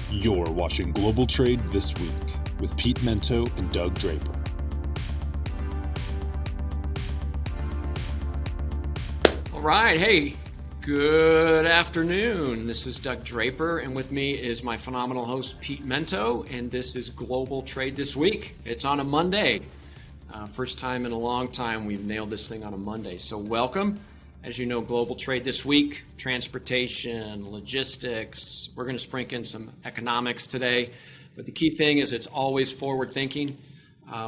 You're watching Global Trade This Week with Pete Mento and Doug Draper. All right, hey, good afternoon. This is Doug Draper, and with me is my phenomenal host, Pete Mento, and this is Global Trade This Week. It's on a Monday. First time in a long time we've nailed this thing on a Monday, so welcome. As you know, Global Trade This Week, transportation, logistics. We're going to sprinkle in some economics today, but the key thing is it's always forward-thinking.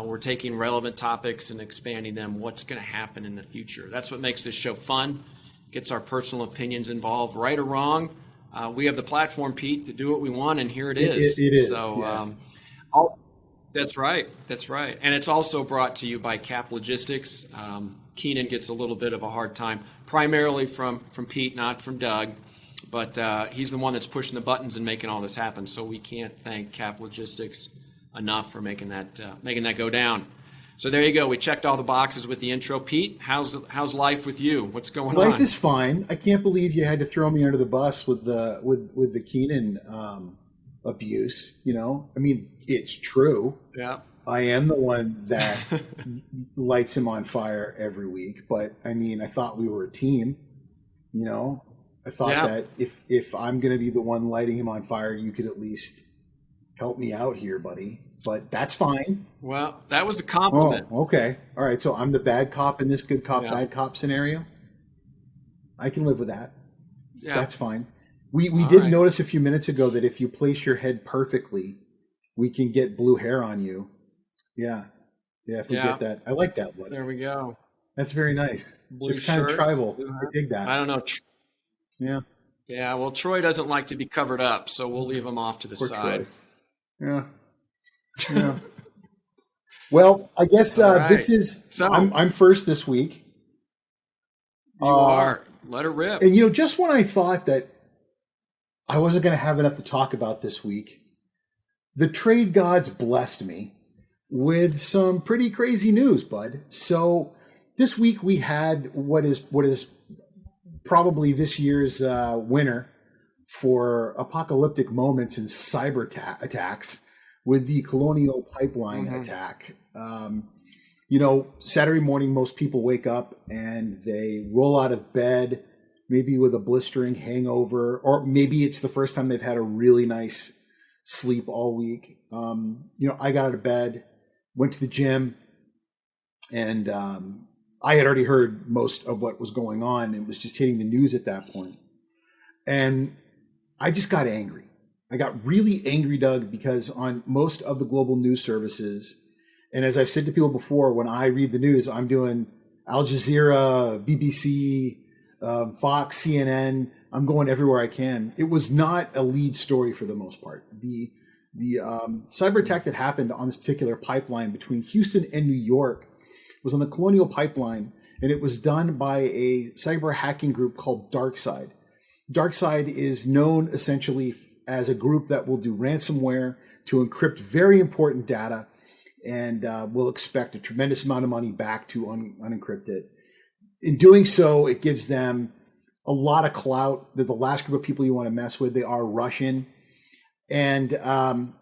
We're taking relevant topics and expanding them, what's going to happen in the future. That's what makes this show fun, gets our personal opinions involved, right or wrong. We have the platform, Pete, to do what we want, and here it is. It is, so, yes. That's right. And it's also brought to you by Cap Logistics. Keenan gets a little bit of a hard time, primarily from Pete, not from Doug, but he's the one that's pushing the buttons and making all this happen. So we can't thank Cap Logistics enough for making that go down. So there you go. We checked all the boxes with the intro. Pete, how's life with you? What's going on? Life is fine. I can't believe you had to throw me under the bus with the Keenan abuse. You know, I mean, it's true. Yeah. I am the one that lights him on fire every week, but I mean, I thought we were a team. You know, I thought that if I'm going to be the one lighting him on fire, you could at least help me out here, buddy. But that's fine. Well, that was a compliment. Oh, okay. All right. So I'm the bad cop in this good cop, bad cop scenario. I can live with that. Yeah. That's fine. We did notice a few minutes ago that if you place your head perfectly, we can get blue hair on you. Yeah. Yeah, if we get that. I like that look. There we go. That's very nice. Blue it's kind shirt, of tribal. I dig that. I don't know. Yeah. Yeah, well, Troy doesn't like to be covered up, so we'll leave him off to the side. Troy. Yeah. Well, I guess this is I'm first this week. You are. Let her rip. And, you know, just when I thought that I wasn't going to have enough to talk about this week, the trade gods blessed me with some pretty crazy news, bud. So this week we had what is probably this year's winner for apocalyptic moments in cyber attacks with the Colonial Pipeline attack. You know, Saturday morning, most people wake up and they roll out of bed, maybe with a blistering hangover, or maybe it's the first time they've had a really nice sleep all week. You know, I got out of bed, went to the gym, and I had already heard most of what was going on. It was just hitting the news at that point. And I just got angry. I got really angry, Doug, because on most of the global news services, and as I've said to people before, when I read the news, I'm doing Al Jazeera, BBC, Fox, CNN. I'm going everywhere I can. It was not a lead story for the most part. The cyber attack that happened on this particular pipeline between Houston and New York was on the Colonial Pipeline, and it was done by a cyber hacking group called DarkSide. DarkSide is known essentially as a group that will do ransomware to encrypt very important data and will expect a tremendous amount of money back to unencrypt it. In doing so, it gives them a lot of clout. They're the last group of people you want to mess with. They are Russian. And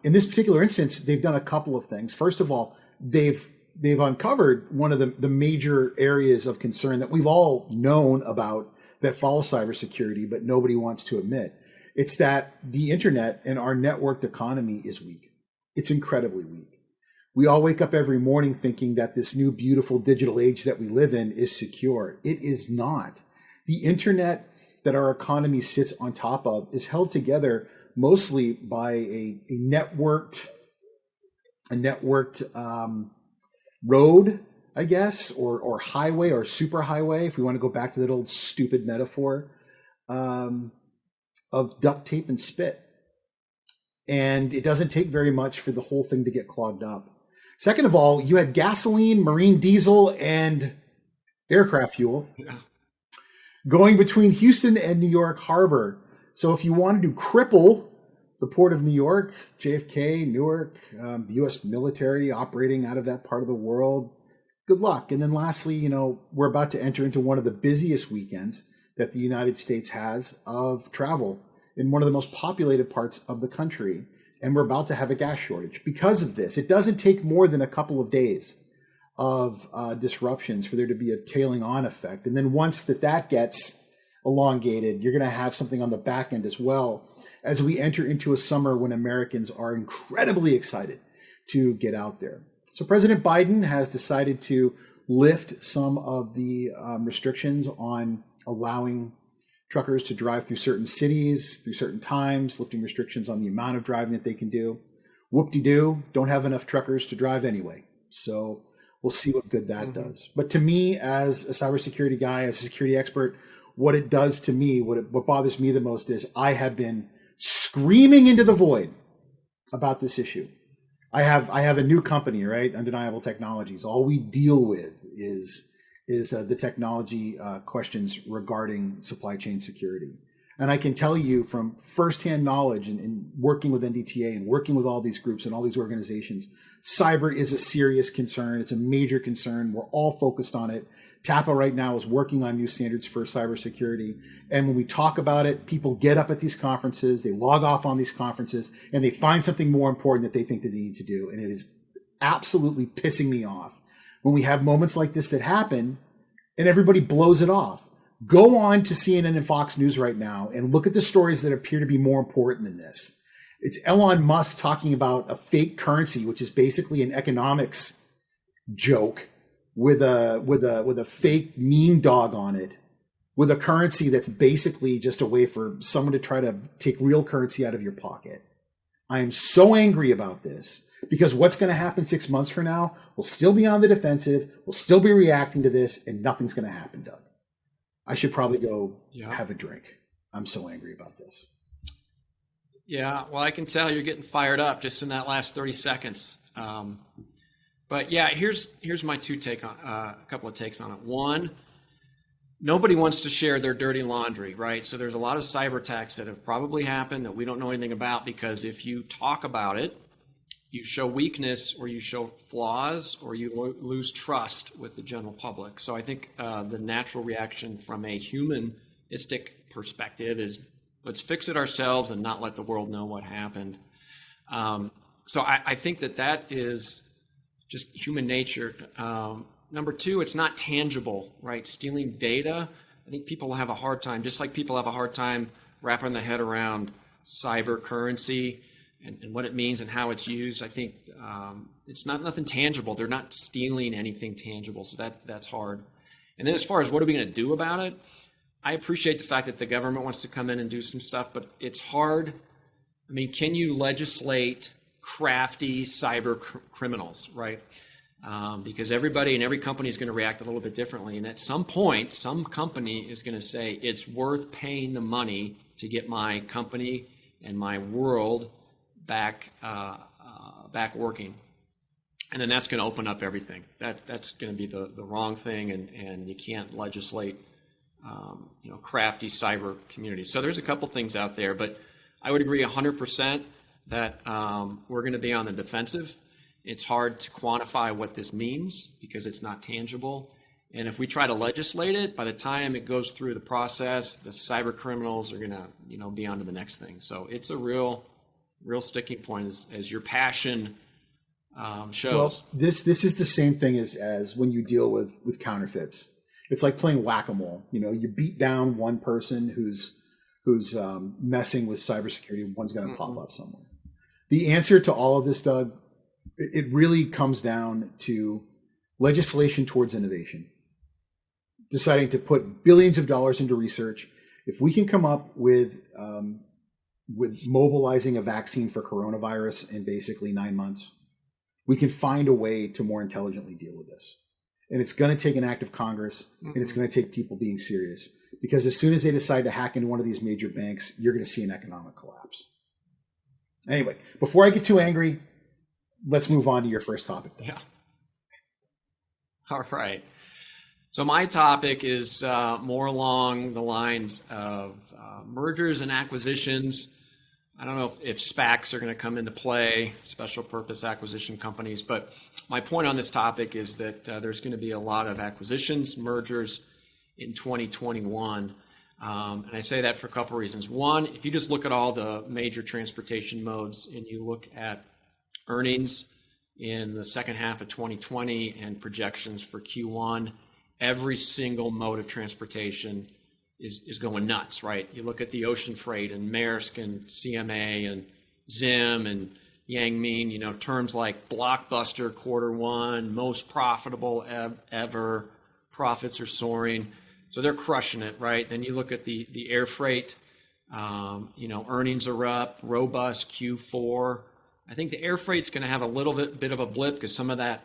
in this particular instance, they've done a couple of things. First of all, they've uncovered one of the major areas of concern that we've all known about that follow cybersecurity, but nobody wants to admit. It's that the internet and our networked economy is weak. It's incredibly weak. We all wake up every morning thinking that this new beautiful digital age that we live in is secure. It is not. The internet that our economy sits on top of is held together mostly by a networked road, I guess, or highway or superhighway, if we want to go back to that old stupid metaphor, of duct tape and spit. And it doesn't take very much for the whole thing to get clogged up. Second of all, you had gasoline, marine diesel, and aircraft fuel going between Houston and New York Harbor. So if you wanted to cripple the port of New York, JFK, Newark, the U.S. military operating out of that part of the world, good luck. And then lastly, you know, we're about to enter into one of the busiest weekends that the United States has of travel in one of the most populated parts of the country, and we're about to have a gas shortage because of this. It doesn't take more than a couple of days of disruptions for there to be a tailing on effect. And then once that gets elongated, you're going to have something on the back end as well as we enter into a summer when Americans are incredibly excited to get out there. So President Biden has decided to lift some of the restrictions on allowing truckers to drive through certain cities, through certain times, lifting restrictions on the amount of driving that they can do. Whoop-de-doo, don't have enough truckers to drive anyway. So we'll see what good that does. But to me, as a cybersecurity guy, as a security expert, what it does to me, what bothers me the most is I have been screaming into the void about this issue. I have a new company, right? Undeniable Technologies. All we deal with is the technology questions regarding supply chain security. And I can tell you from firsthand knowledge and working with NDTA and working with all these groups and all these organizations, cyber is a serious concern. It's a major concern. We're all focused on it. TAPA right now is working on new standards for cybersecurity. And when we talk about it, people get up at these conferences, they log off on these conferences, and they find something more important that they think that they need to do. And it is absolutely pissing me off when we have moments like this that happen and everybody blows it off. Go on to CNN and Fox News right now and look at the stories that appear to be more important than this. It's Elon Musk talking about a fake currency, which is basically an economics joke with a fake meme dog on it, with a currency that's basically just a way for someone to try to take real currency out of your pocket. I am so angry about this because what's going to happen 6 months from now, we'll still be on the defensive, we'll still be reacting to this, and nothing's going to happen, Doug. I should probably go have a drink. I'm so angry about this. Yeah, well, I can tell you're getting fired up just in that last 30 seconds. But yeah, here's my a couple of takes on it. One, nobody wants to share their dirty laundry, right? So there's a lot of cyber attacks that have probably happened that we don't know anything about, because if you talk about it, you show weakness or you show flaws or you lose trust with the general public. So I think the natural reaction from a humanistic perspective is let's fix it ourselves and not let the world know what happened. So I think that is just human nature. Number two, it's not tangible, right? Stealing data, I think people have a hard time, just like people have a hard time wrapping their head around cyber currency and what it means and how it's used. I think it's nothing tangible. They're not stealing anything tangible, so that's hard. And then as far as what are we going to do about it, I appreciate the fact that the government wants to come in and do some stuff, but it's hard. I mean, can you legislate crafty cyber criminals, right? Because everybody and every company is going to react a little bit differently. And at some point, some company is going to say, it's worth paying the money to get my company and my world back working. And then that's going to open up everything. That's going to be the wrong thing, and you can't legislate crafty cyber communities. So there's a couple things out there, but I would agree 100% that we're going to be on the defensive. It's hard to quantify what this means because it's not tangible. And if we try to legislate it, by the time it goes through the process, the cyber criminals are going to, be on to the next thing. So it's a real sticking point as your passion shows. Well, this is the same thing as when you deal with counterfeits. It's like playing whack-a-mole. You beat down one person who's messing with cybersecurity, one's going to pop up somewhere. The answer to all of this, Doug, it really comes down to legislation towards innovation. Deciding to put billions of dollars into research. If we can come up with mobilizing a vaccine for coronavirus in basically 9 months, we can find a way to more intelligently deal with this. And it's going to take an act of Congress, and it's going to take people being serious. Because as soon as they decide to hack into one of these major banks, you're going to see an economic collapse. Anyway, before I get too angry, let's move on to your first topic. Yeah. All right. So my topic is more along the lines of mergers and acquisitions. I don't know if SPACs are going to come into play, special purpose acquisition companies, but my point on this topic is that there's going to be a lot of acquisitions, mergers in 2021. And I say that for a couple of reasons. One, if you just look at all the major transportation modes and you look at earnings in the second half of 2020 and projections for Q1, every single mode of transportation is going nuts, right? You look at the ocean freight and Maersk and CMA and Zim and Yang Ming, terms like blockbuster quarter 1, most profitable ever, profits are soaring. So they're crushing it, right? Then you look at the air freight, earnings are up, robust Q4. I think the air freight's going to have a little bit of a blip because some of that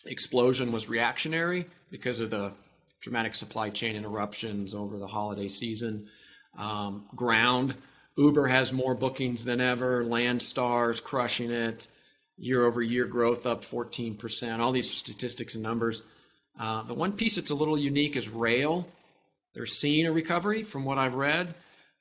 explosion was reactionary because of the dramatic supply chain interruptions over the holiday season. Ground, Uber has more bookings than ever. Landstar's crushing it. Year over year growth up 14%. All these statistics and numbers. The one piece that's a little unique is rail. They're seeing a recovery from what I've read,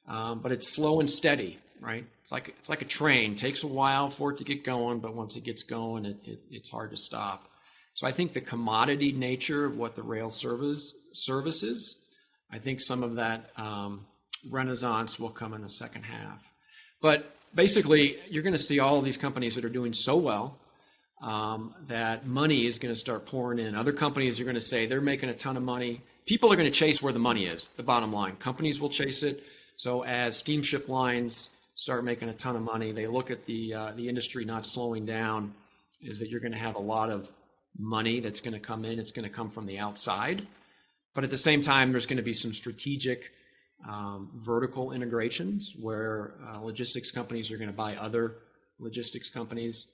but it's slow and steady, right? It's like a train. It takes a while for it to get going, but once it gets going, it's hard to stop. So I think the commodity nature of what the rail services, I think some of that renaissance will come in the second half. But basically, you're going to see all of these companies that are doing so well that money is going to start pouring in. Other companies are going to say they're making a ton of money. People are going to chase where the money is, the bottom line. Companies will chase it. So as steamship lines start making a ton of money, they look at the industry not slowing down, is that you're going to have a lot of money that's going to come in. It's going to come from the outside. But at the same time, there's going to be some strategic vertical integrations where logistics companies are going to buy other logistics companies.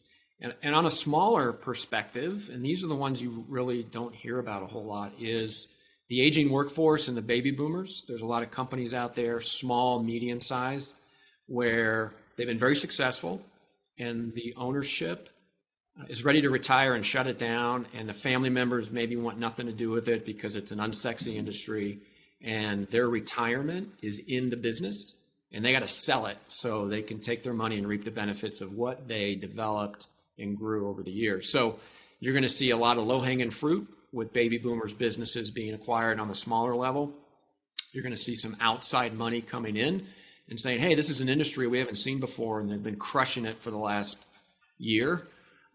And on a smaller perspective, and these are the ones you really don't hear about a whole lot, is the aging workforce and the baby boomers. There's a lot of companies out there, small, medium-sized, where they've been very successful, and the ownership is ready to retire and shut it down, and the family members maybe want nothing to do with it because it's an unsexy industry, and their retirement is in the business, and they got to sell it so they can take their money and reap the benefits of what they developed and grew over the years. So you're going to see a lot of low-hanging fruit with baby boomers' businesses being acquired on the smaller level. You're going to see some outside money coming in and saying, hey, this is an industry we haven't seen before, and they've been crushing it for the last year.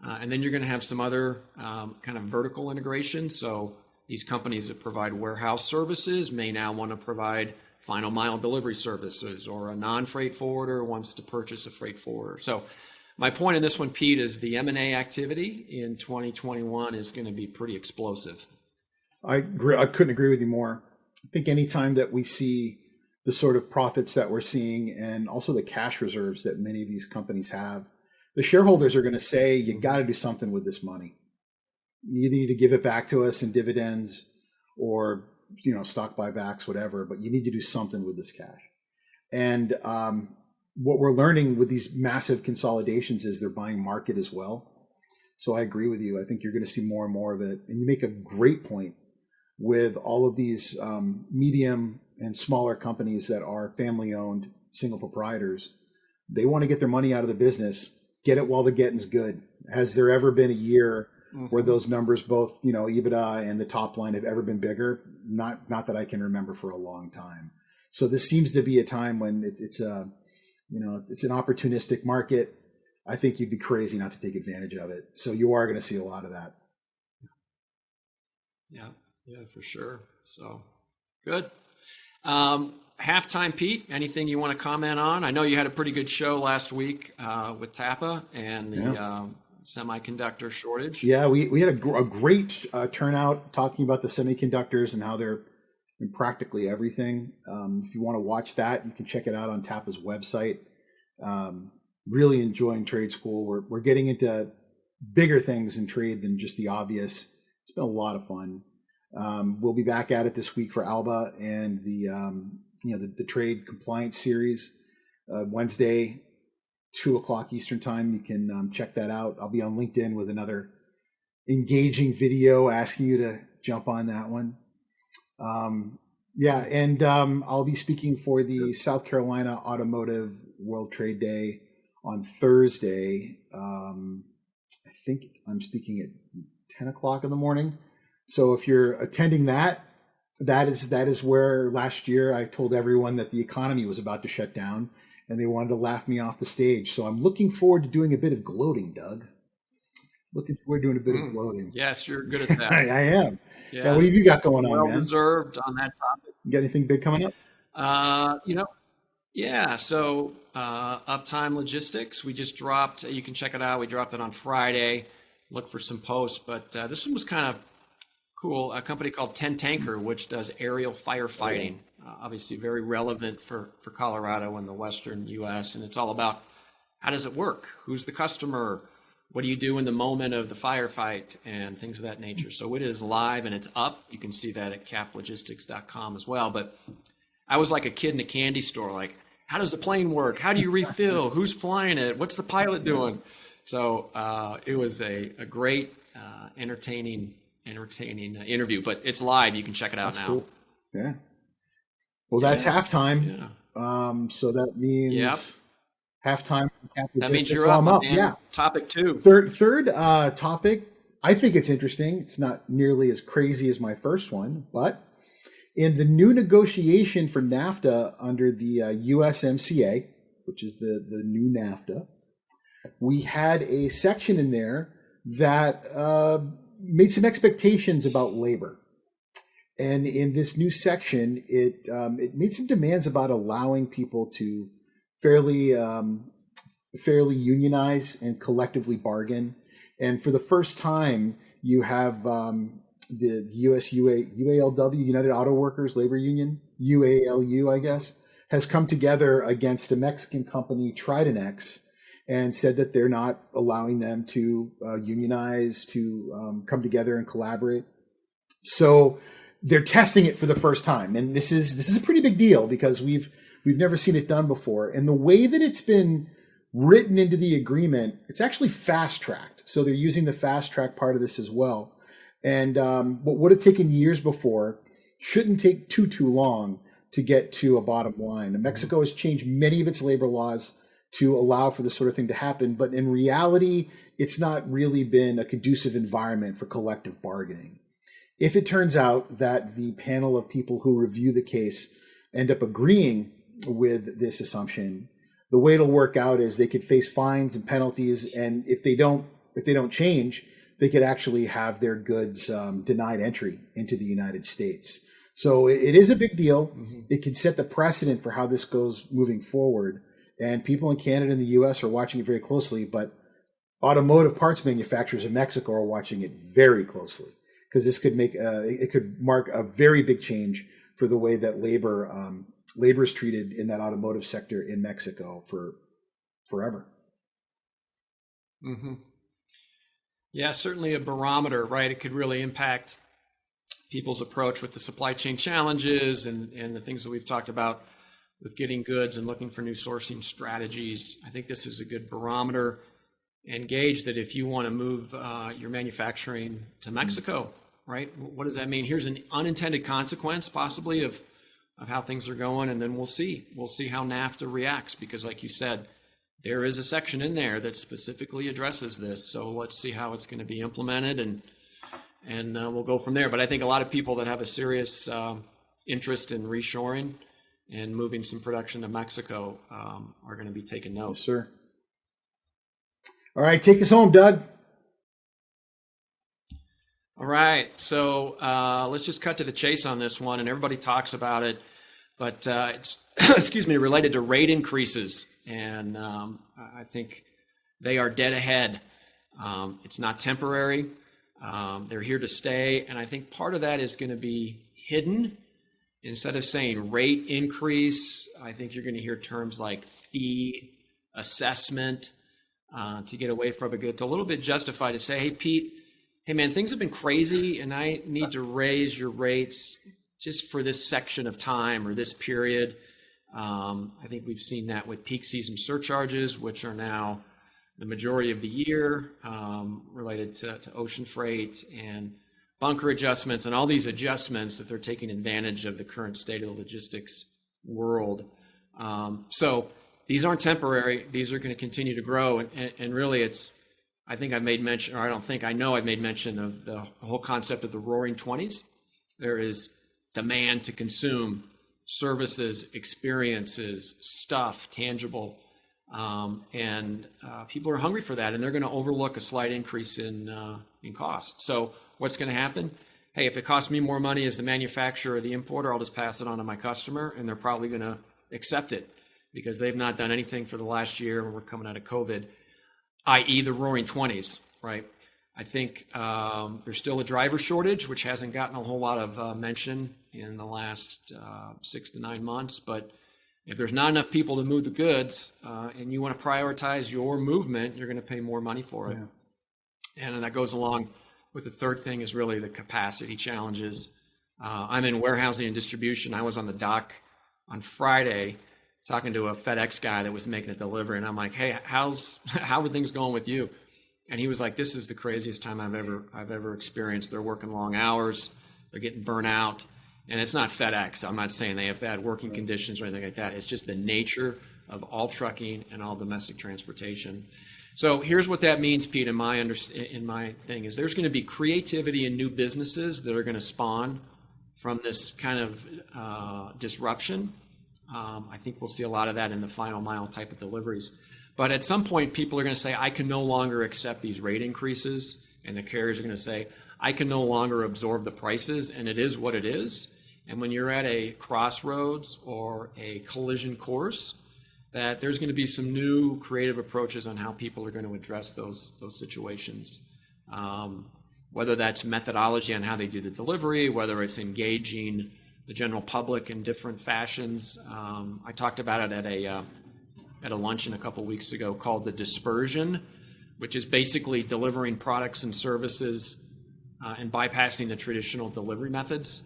And then you're going to have some other kind of vertical integration. So these companies that provide warehouse services may now want to provide final mile delivery services, or a non-freight forwarder wants to purchase a freight forwarder. So my point in this one, Pete, is the M&A activity in 2021 is going to be pretty explosive. I agree. I couldn't agree with you more. I think anytime that we see the sort of profits that we're seeing and also the cash reserves that many of these companies have, the shareholders are going to say, you got to do something with this money. You either need to give it back to us in dividends or, stock buybacks, whatever, but you need to do something with this cash. And what we're learning with these massive consolidations is they're buying market as well. So I agree with you. I think you're going to see more and more of it. And you make a great point with all of these medium and smaller companies that are family-owned, single proprietors. They want to get their money out of the business, get it while the getting's good. Has there ever been a year where those numbers, both EBITDA and the top line, have ever been bigger? Not that I can remember for a long time. So this seems to be a time when it's an opportunistic market. I think you'd be crazy not to take advantage of it. So you are going to see a lot of that. Yeah, for sure. So good. Halftime, Pete, anything you want to comment on? I know you had a pretty good show last week with TAPA and the semiconductor shortage. Yeah, we had a great turnout talking about the semiconductors and how they're in practically everything. If you want to watch that, you can check it out on TAPA's website. Really enjoying trade school. We're getting into bigger things in trade than just the obvious. It's been a lot of fun. We'll be back at it this week for ALBA and the trade compliance series. Wednesday, 2:00 Eastern time. You can check that out. I'll be on LinkedIn with another engaging video asking you to jump on that one. I'll be speaking for the South Carolina Automotive World Trade Day on Thursday. I think I'm speaking at 10 o'clock in the morning. So if you're attending that, that is where last year I told everyone that the economy was about to shut down, and they wanted to laugh me off the stage. So I'm looking forward to doing a bit of gloating, Doug. Looking forward to doing a bit of gloating. Yes, you're good at that. I am. Yes. Yeah, what have you got going on, man? Well deserved on that topic. You got anything big coming up? Yeah. So Uptime Logistics, we just dropped. You can check it out. We dropped it on Friday. Look for some posts, but this one was kind of cool. A company called 10 Tanker, which does aerial firefighting. Obviously, very relevant for Colorado and the Western U.S. And it's all about how does it work? Who's the customer? What do you do in the moment of the firefight and things of that nature? So it is live and it's up. You can see that at caplogistics.com as well. But I was like a kid in a candy store, like, how does the plane work? How do you refill? Who's flying it? What's the pilot doing? So it was a great, entertaining interview, but it's live. You can check it out now. Cool. Yeah. Well, that's halftime. Yeah. So that means halftime. That means you're up, man. Yeah. Topic 2. Third topic. I think it's interesting. It's not nearly as crazy as my first one, but in the new negotiation for NAFTA under the USMCA, which is the new NAFTA, we had a section in there that made some expectations about labor. And in this new section, it made some demands about allowing people to fairly unionize and collectively bargain. And for the first time, you have the UALW, United Auto Workers Labor Union, UALU, I guess, has come together against a Mexican company, Tridenex, and said that they're not allowing them to unionize, to come together and collaborate. So they're testing it for the first time, and this is a pretty big deal because we've never seen it done before. And the way that it's been written into the agreement, it's actually fast tracked. So they're using the fast track part of this as well. And what would have taken years before shouldn't take too long to get to a bottom line. And Mexico has changed many of its labor laws to allow for this sort of thing to happen. But in reality, it's not really been a conducive environment for collective bargaining. If it turns out that the panel of people who review the case end up agreeing with this assumption, the way it'll work out is they could face fines and penalties. And if they don't change, they could actually have their goods denied entry into the United States. So it is a big deal. Mm-hmm. It can set the precedent for how this goes moving forward. And people in Canada and the U.S. are watching it very closely, but automotive parts manufacturers in Mexico are watching it very closely because this could it could mark a very big change for the way that labor is treated in that automotive sector in Mexico for forever. Mm-hmm. Yeah, certainly a barometer, right? It could really impact people's approach with the supply chain challenges and the things that we've talked about with getting goods and looking for new sourcing strategies. I think this is a good barometer and gauge that if you want to move your manufacturing to Mexico, right? What does that mean? Here's an unintended consequence possibly of how things are going, and then we'll see. We'll see how NAFTA reacts because, like you said, there is a section in there that specifically addresses this. So let's see how it's going to be implemented, and we'll go from there. But I think a lot of people that have a serious interest in reshoring and moving some production to Mexico are going to be taking note. Yes, sir. All right, take us home, Doug. All right, so let's just cut to the chase on this one, and everybody talks about it, but it's related to rate increases, and I think they are dead ahead. It's not temporary. They're here to stay, and I think part of that is going to be hidden. Instead of saying rate increase, I think you're going to hear terms like fee, assessment, to get away from it. It's a little bit justified to say, hey, Pete, hey, man, things have been crazy, and I need to raise your rates just for this section of time or this period. I think we've seen that with peak season surcharges, which are now the majority of the year related to ocean freight and bunker adjustments and all these adjustments that they're taking advantage of the current state of the logistics world. So these aren't temporary. These are going to continue to grow. And really I think I've made mention, or I don't think, I know I've made mention of the whole concept of the roaring 20s. There is demand to consume services, experiences, stuff, tangible. And people are hungry for that, and they're going to overlook a slight increase in cost. So what's going to happen? Hey, if it costs me more money as the manufacturer or the importer, I'll just pass it on to my customer, and they're probably going to accept it because they've not done anything for the last year, and we're coming out of COVID, i.e. the roaring 20s, right? I think there's still a driver shortage, which hasn't gotten a whole lot of mention in the last 6 to 9 months, but if there's not enough people to move the goods and you want to prioritize your movement, you're going to pay more money for it. Yeah. And then that goes along with the third thing is really the capacity challenges. I'm in warehousing and distribution. I was on the dock on Friday talking to a FedEx guy that was making a delivery. And I'm like, hey, how are things going with you? And he was like, this is the craziest time I've ever experienced. They're working long hours. They're getting burnt out. And it's not FedEx. I'm not saying they have bad working conditions or anything like that. It's just the nature of all trucking and all domestic transportation. So here's what that means, Pete, in my thing is there's going to be creativity in new businesses that are going to spawn from this kind of disruption. I think we'll see a lot of that in the final mile type of deliveries. But at some point, people are going to say, I can no longer accept these rate increases. And the carriers are going to say, I can no longer absorb the prices, and it is what it is. And when you're at a crossroads or a collision course, that there's going to be some new creative approaches on how people are going to address those situations. Whether that's methodology on how they do the delivery, whether it's engaging the general public in different fashions. I talked about it at a luncheon a couple weeks ago called the dispersion, which is basically delivering products and services and bypassing the traditional delivery methods,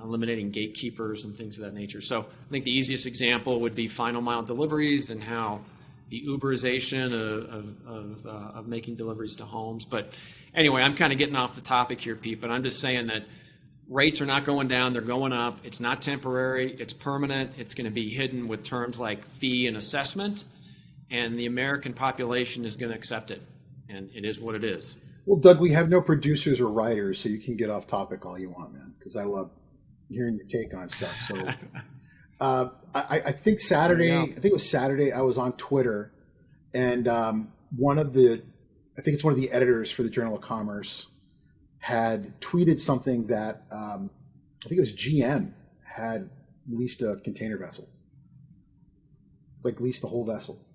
eliminating gatekeepers and things of that nature. So I think the easiest example would be final mile deliveries and how the Uberization of making deliveries to homes. But anyway, I'm kind of getting off the topic here, Pete, but I'm just saying that rates are not going down, they're going up. It's not temporary, it's permanent. It's going to be hidden with terms like fee and assessment, and the American population is going to accept it, and it is what it is. Well, Doug, we have no producers or writers, so you can get off topic all you want, man, because I love hearing your take on stuff. So I think Saturday, I think it was Saturday, I was on Twitter, and I think it's one of the editors for the Journal of Commerce had tweeted something that I think it was GM had leased a container vessel, like leased the whole vessel.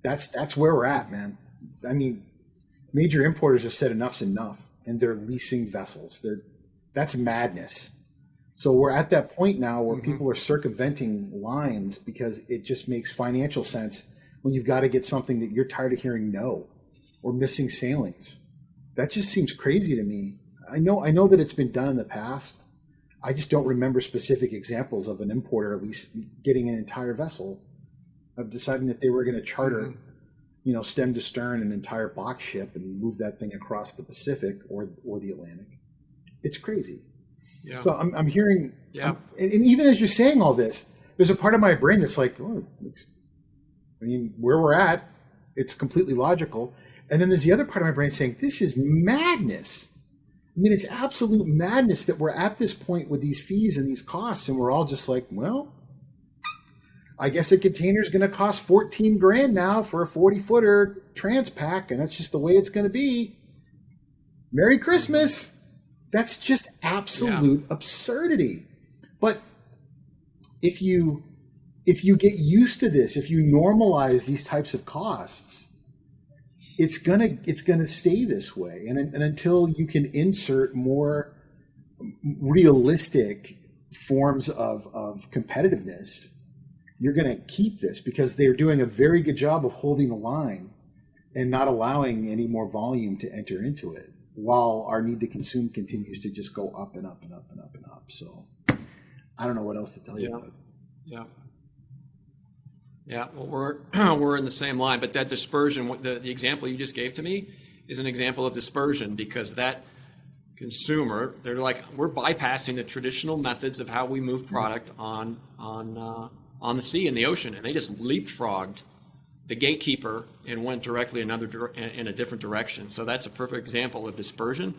That's where we're at, man. I mean, major importers have said enough's enough, and they're leasing vessels. That's madness. So we're at that point now where people are circumventing lines because it just makes financial sense when you've got to get something that you're tired of hearing no, or missing sailings. That just seems crazy to me. I know that it's been done in the past. I just don't remember specific examples of an importer at least getting an entire vessel, of deciding that they were going to charter, stem to stern an entire box ship and move that thing across the Pacific or the Atlantic. It's crazy. Yeah. So I'm hearing, and even as you're saying all this, there's a part of my brain that's like, where we're at, it's completely logical. And then there's the other part of my brain saying, this is madness. I mean, it's absolute madness that we're at this point with these fees and these costs, and we're all just like, well, I guess a container is going to cost $14,000 now for a 40-footer Transpac, and that's just the way it's going to be. Merry Christmas. That's just absolute absurdity. But if you get used to this, if you normalize these types of costs, it's gonna stay this way, and until you can insert more realistic forms of competitiveness, you're gonna keep this because they're doing a very good job of holding the line and not allowing any more volume to enter into it, while our need to consume continues to just go up and up and up and up and up. So I don't know what else to tell you about. Yeah, well, we're in the same line, but that dispersion, the example you just gave to me is an example of dispersion, because that consumer, they're like, we're bypassing the traditional methods of how we move product on the sea and the ocean, and they just leapfrogged the gatekeeper and went directly in a different direction. So that's a perfect example of dispersion.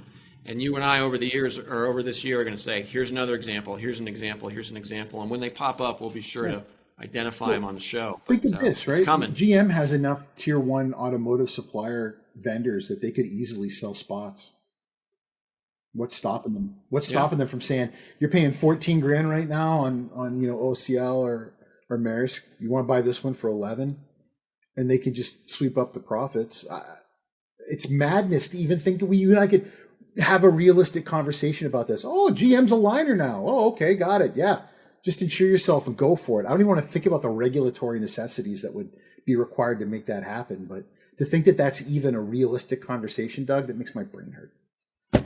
And you and I over the years or over this year are going to say, here's another example, here's an example, here's an example. And when they pop up, we'll be sure to identify them on the show. Think of this, right? It's coming. GM has enough tier one automotive supplier vendors that they could easily sell spots. What's stopping them? What's stopping them from saying, you're paying 14 grand right now on OCL or Maersk. You want to buy this one for 11? And they can just sweep up the profits. It's madness to even think that you and I could have a realistic conversation about this. Oh, GM's a liner now. Oh, okay, got it. Yeah, just insure yourself and go for it. I don't even want to think about the regulatory necessities that would be required to make that happen. But to think that that's even a realistic conversation, Doug, that makes my brain hurt.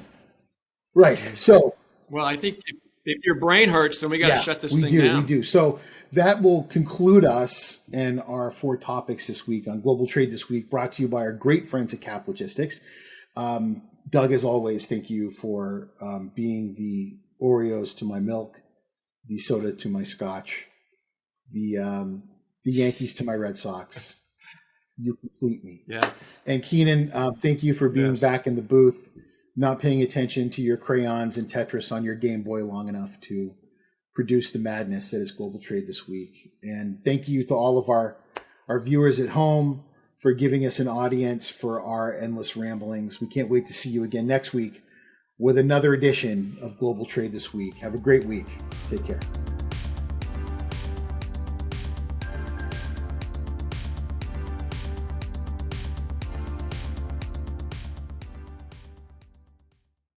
Right. So, well, I think if your brain hurts, then we got to shut this thing down. We do. So that will conclude us and our 4 topics this week on Global Trade This Week, brought to you by our great friends at Cap Logistics. Doug, as always, thank you for being the Oreos to my milk, the soda to my scotch, the Yankees to my Red Sox. You complete me. Yeah. And Keenan, thank you for being back in the booth, not paying attention to your crayons and Tetris on your Game Boy long enough to produce the madness that is Global Trade This Week. And thank you to all of our viewers at home for giving us an audience for our endless ramblings. We can't wait to see you again next week with another edition of Global Trade This Week. Have a great week. Take care.